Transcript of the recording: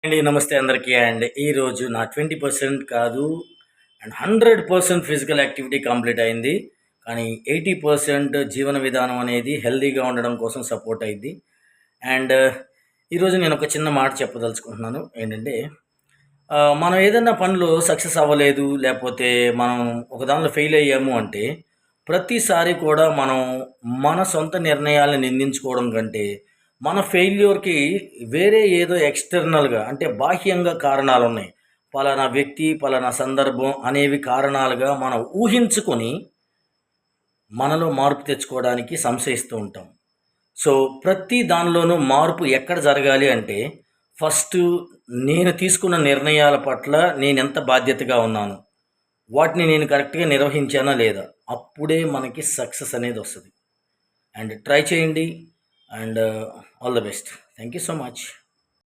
అండి నమస్తే అందరికీ. ఈరోజు నా 20% కాదు అండ్ 100% ఫిజికల్ యాక్టివిటీ కంప్లీట్ అయింది. కానీ 80% జీవన విధానం అనేది హెల్తీగా ఉండడం కోసం సపోర్ట్ అయింది. అండ్ ఈరోజు నేను ఒక చిన్న మాట చెప్పదలుచుకుంటున్నాను. ఏంటంటే మనం ఏదైనా పనిలో సక్సెస్ అవ్వలేదు, లేకపోతే మనం ఒక దానిలో ఫెయిల్ అయ్యాము అంటే ప్రతిసారి కూడా మనం మన సొంత నిర్ణయాలను నిందించుకోవడం కంటే మన ఫెయిల్యూర్‌కి వేరే ఏదో ఎక్స్‌టర్నల్‌గా అంటే బాహ్యంగా కారణాలున్నాయి. పలానా వ్యక్తి, పలానా సందర్భం అనేవి కారణాలుగా మనం ఊహించుకొని మనలో మార్పు తెచ్చుకోవడానికి సంశయిస్తూ ఉంటాం. సో, ప్రతి దానిలోనూ మార్పు ఎక్కడ జరగాలి అంటే ఫస్టు నేను తీసుకున్న నిర్ణయాల పట్ల నేనెంత బాధ్యతగా ఉన్నాను? వాటిని నేను కరెక్ట్‌గా నిర్వహించానా లేదా? అప్పుడే మనకి సక్సెస్ అనేదొస్తది. అండ్ ట్రై చేయండి. And all the best. Thank you so much.